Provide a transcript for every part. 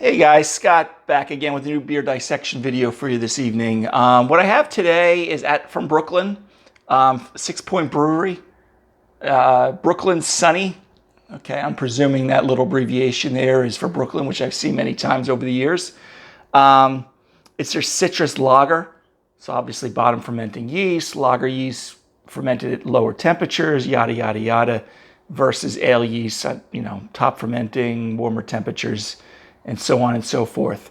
Hey guys, Scott back again with a new beer dissection video for you this evening. What I have today is from Brooklyn, 6 Point Brewery, Brooklyn Sunny. Okay, I'm presuming that little abbreviation there is for Brooklyn, which I've seen many times over the years. It's their citrus lager, so obviously bottom fermenting yeast, lager yeast fermented at lower temperatures, yada yada yada, versus ale yeast at top fermenting, warmer temperatures, and so on and so forth.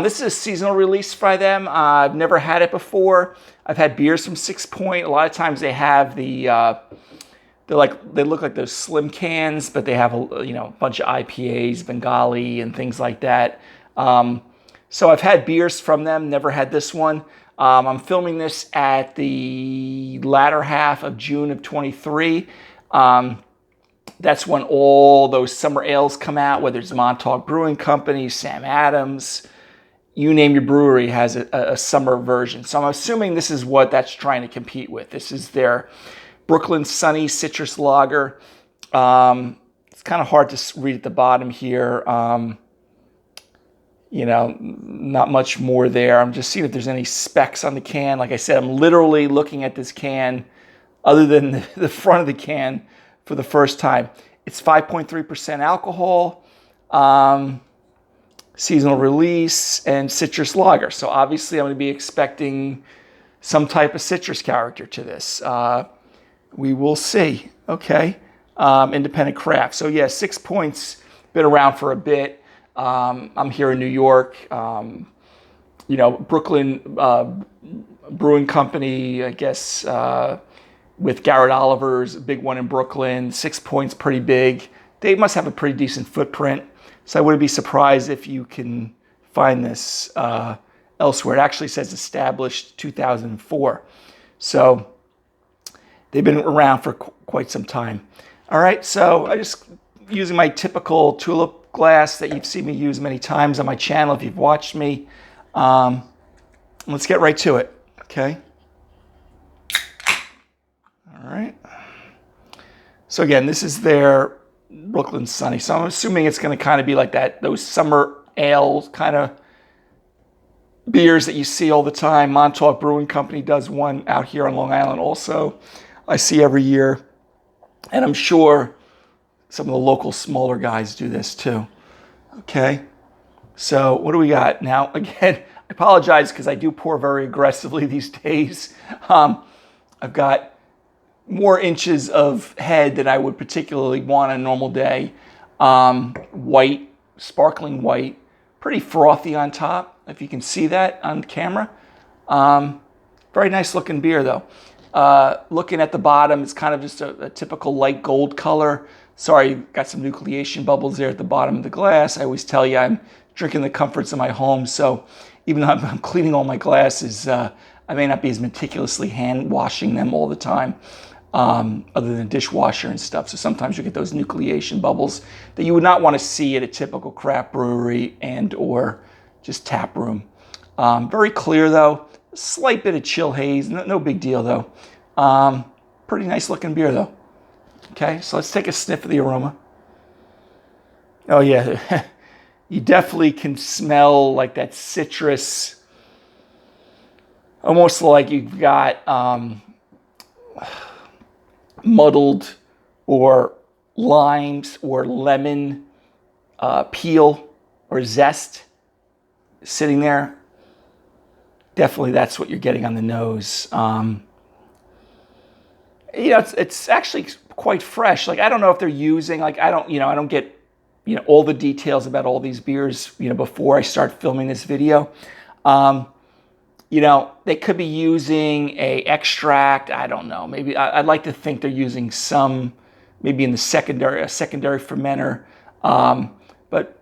This is a seasonal release by them. I've never had it before. I've had beers from 6 Point. A lot of times they have they look like those slim cans, but they have a bunch of IPAs, Bengali, and things like that. So I've had beers from them. Never had this one. I'm filming this at the latter half of June of 23. That's when all those summer ales come out, whether it's Montauk Brewing Company, Sam Adams, you name your brewery has a summer version. So I'm assuming this is what that's trying to compete with. This is their Brooklyn Sunny Citrus Lager. It's kind of hard to read at the bottom here. Not much more there. I'm just seeing if there's any specs on the can. Like I said, I'm literally looking at this can other than the front of the can for the first time. It's 5.3% alcohol, seasonal release, and citrus lager. So obviously I'm going to be expecting some type of citrus character to this. We will see. Okay. Independent craft. So yeah, 6 Points, been around for a bit. I'm here in New York. Brooklyn Brewing Company, I guess, with Garrett Oliver's, a big one in Brooklyn. 6 Points, pretty big. They must have a pretty decent footprint. So I wouldn't be surprised if you can find this elsewhere. It actually says established 2004. So they've been around for quite some time. All right, so I just using my typical tulip glass that you've seen me use many times on my channel if you've watched me. Let's get right to it, okay? All right. So again, this is their Brooklyn Sunny. So I'm assuming it's going to kind of be like that, those summer ale kind of beers that you see all the time. Montauk Brewing Company does one out here on Long Island also. I see every year. And I'm sure some of the local smaller guys do this too. Okay. So what do we got? Now, again, I apologize because I do pour very aggressively these days. I've got more inches of head than I would particularly want on a normal day. White, sparkling white, pretty frothy on top, if you can see that on camera. Very nice looking beer though. Looking at the bottom, it's kind of just a typical light gold color. Sorry, got some nucleation bubbles there at the bottom of the glass. I always tell you I'm drinking the comforts of my home, so even though I'm cleaning all my glasses, I may not be as meticulously hand washing them all the time, other than dishwasher and stuff. So sometimes you get those nucleation bubbles that you would not want to see at a typical craft brewery and or just tap room. Very clear though, a slight bit of chill haze, no big deal though. Pretty nice looking beer though. Okay, so let's take a sniff of the aroma. Oh yeah, you definitely can smell like that citrus, almost like you've got muddled or limes or lemon peel or zest sitting there. Definitely that's what you're getting on the nose. It's actually quite fresh. Like, I don't know if they're using, like, I don't get, all the details about all these beers, before I start filming this video. They could be using a extract. I don't know. Maybe I'd like to think they're using some, maybe in the secondary fermenter. But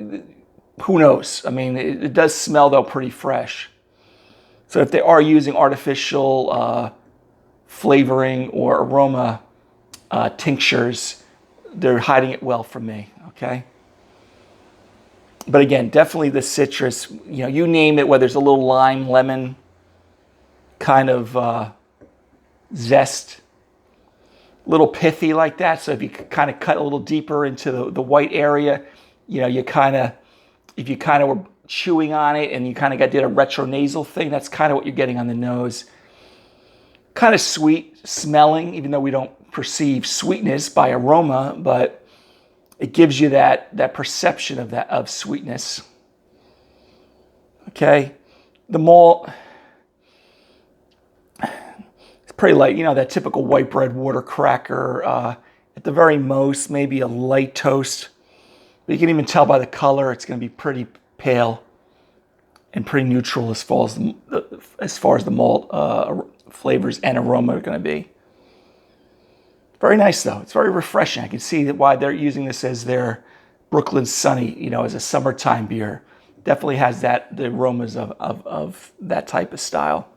who knows? I mean, it does smell though pretty fresh. So if they are using artificial flavoring or aroma tinctures, they're hiding it well from me. Okay. But again, definitely the citrus. You name it. Whether it's a little lime, lemon kind of zest, a little pithy like that. So if you kind of cut a little deeper into the white area, you kind of if you kind of were chewing on it and you kind of did a retronasal thing, that's kind of what you're getting on the nose. Kind of sweet smelling, even though we don't perceive sweetness by aroma, but it gives you that perception of sweetness. Okay, the malt, it's pretty light. You know, that typical white bread water cracker. At the very most, maybe a light toast. But you can even tell by the color, it's going to be pretty pale and pretty neutral as far as the malt flavors and aroma are going to be. Very nice though. It's very refreshing. I can see why they're using this as their Brooklyn Sunny, you know, as a summertime beer. Definitely has the aromas of that type of style.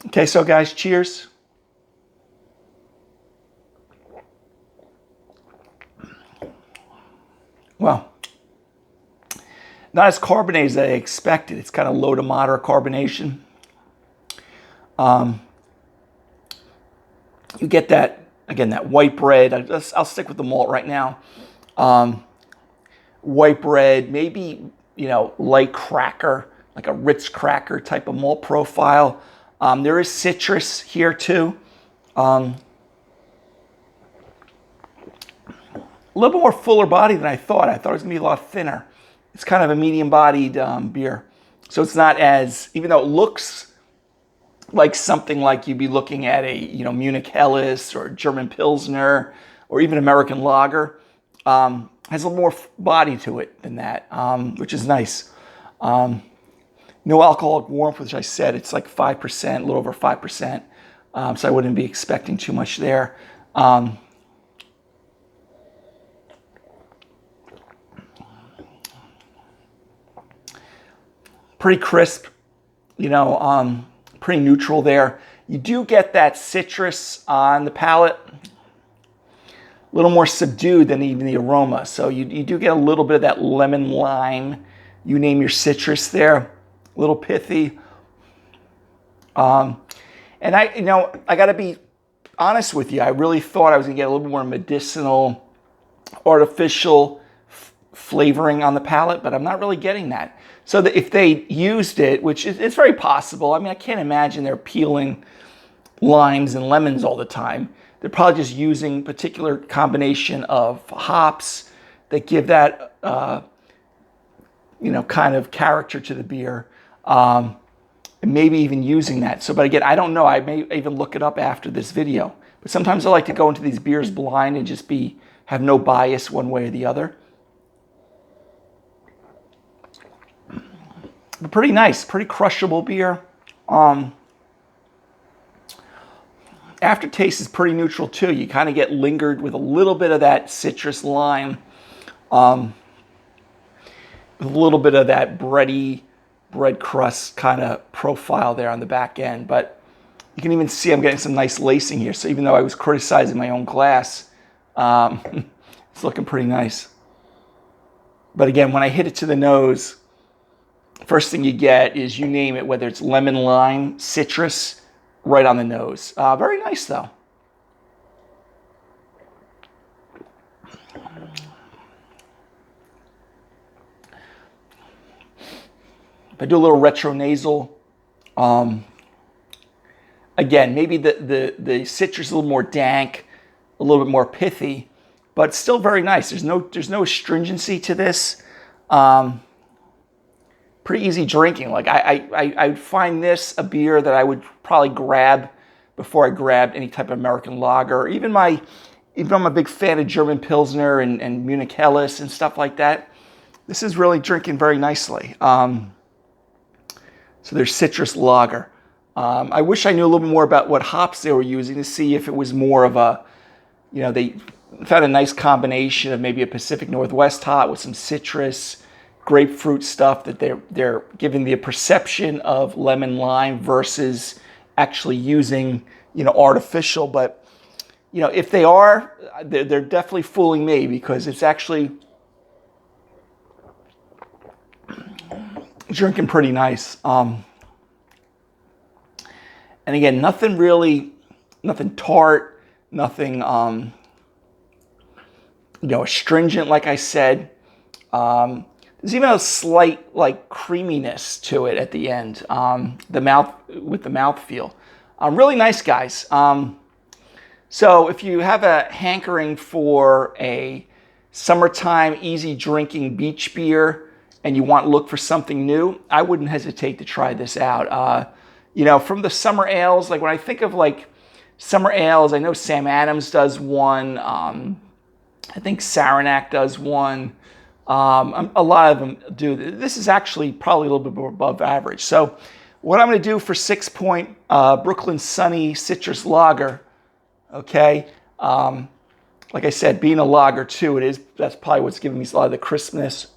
Okay, so guys, cheers. Well, not as carbonated as I expected. It's kind of low to moderate carbonation. You get that, again, that white bread. I'll stick with the malt right now. White bread, maybe, you know, light cracker, like a Ritz cracker type of malt profile. There is citrus here too. A little bit more fuller body than I thought. I thought it was gonna be a lot thinner. It's kind of a medium-bodied beer. So it's not as, even though it looks like something like you'd be looking at a, you know, Munich Helles or German Pilsner or even American Lager, has a little more body to it than that, which is nice. No alcoholic warmth, which I said, it's like 5%, a little over 5%. So I wouldn't be expecting too much there. Pretty crisp, you know, pretty neutral there. You do get that citrus on the palate, a little more subdued than even the aroma. So you do get a little bit of that lemon lime, you name your citrus there, a little pithy. And I got to be honest with you. I really thought I was gonna get a little bit more medicinal, artificial flavoring on the palate, but I'm not really getting that. So that if they used it, which it's very possible. I mean, I can't imagine they're peeling limes and lemons all the time. They're probably just using particular combination of hops that give that, you know, kind of character to the beer. And maybe even using that. So, but again, I don't know. I may even look it up after this video. But sometimes I like to go into these beers blind and just have no bias one way or the other. But pretty nice, pretty crushable beer. Aftertaste is pretty neutral too. You kind of get lingered with a little bit of that citrus lime, with a little bit of that bread crust kind of profile there on the back end. But you can even see I'm getting some nice lacing here. So even though I was criticizing my own glass, it's looking pretty nice. But again, when I hit it to the nose, first thing you get is, you name it, whether it's lemon, lime, citrus, right on the nose. Very nice, though. If I do a little retronasal, again, maybe the citrus is a little more dank, a little bit more pithy, but still very nice. There's no astringency to this. Pretty easy drinking. Like I find this a beer that I would probably grab before I grabbed any type of American lager. Even I'm a big fan of German Pilsner and Munich Helles and stuff like that. This is really drinking very nicely. So there's citrus lager. I wish I knew a little bit more about what hops they were using to see if it was more of a, you know, they found a nice combination of maybe a Pacific Northwest hop with some citrus, grapefruit stuff that they're giving the perception of lemon lime versus actually using, you know, artificial. But, you know, if they are, they're definitely fooling me, because it's actually drinking pretty nice. And again, nothing tart, nothing, you know, astringent, like I said. There's even a slight like creaminess to it at the end. The mouthfeel. Really nice, guys. So if you have a hankering for a summertime easy drinking beach beer and you want to look for something new, I wouldn't hesitate to try this out. You know, from the summer ales, like when I think of like summer ales, I know Sam Adams does one. I think Saranac does one. A lot of them do. This is actually probably a little bit above average. So what I'm going to do for 6 Point Brooklyn Sunny Citrus Lager, okay, like I said, being a lager too, that's probably what's giving me a lot of the crispness.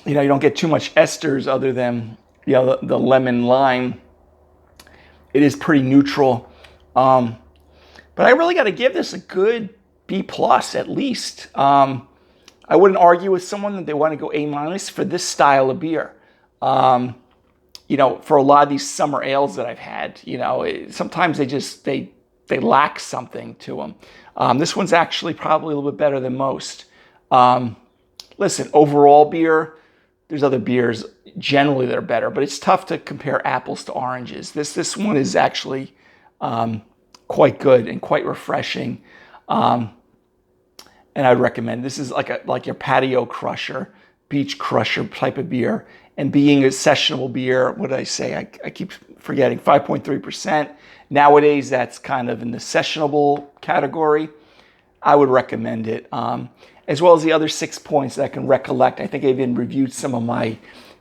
You know, you don't get too much esters other than, you know, the lemon lime. It is pretty neutral. But I really got to give this a good B+ at least. I wouldn't argue with someone that they want to go A- for this style of beer. You know, for a lot of these summer ales that I've had, you know, sometimes they lack something to them. This one's actually probably a little bit better than most. Listen, overall beer, there's other beers generally that are better, but it's tough to compare apples to oranges. This one is actually quite good and quite refreshing. And I'd recommend this is like your patio crusher, beach crusher type of beer. And being a sessionable beer, what did I say? I keep forgetting, 5.3%. Nowadays, that's kind of in the sessionable category. I would recommend it. As well as the other 6 points that I can recollect. I think I even reviewed some of my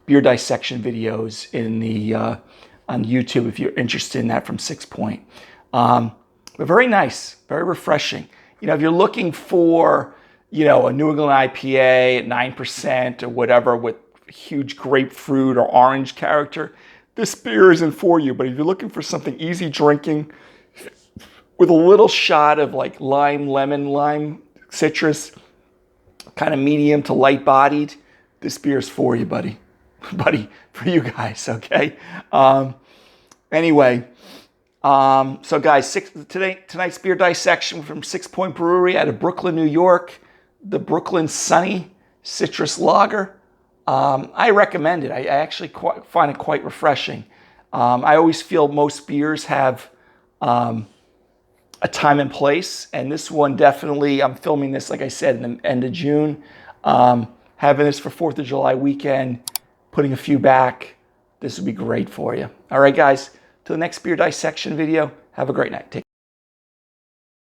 beer dissection videos in the on YouTube if you're interested in that from 6 Point. But very nice, very refreshing. You know, if you're looking for, you know, a New England IPA at 9% or whatever with huge grapefruit or orange character, this beer isn't for you. But if you're looking for something easy drinking with a little shot of like lime citrus, kind of medium to light bodied, this beer is for you, buddy, for you guys. Okay. Anyway, so guys, tonight's beer dissection from 6 Point Brewery out of Brooklyn, New York, the Brooklyn Sunny Citrus Lager. I recommend it. I actually find it quite refreshing. I always feel most beers have a time and place, and this one definitely, I'm filming this, like I said, in the end of June. Having this for 4th of July weekend, putting a few back, this would be great for you. All right, guys, till the next beer dissection video, have a great night. Take care.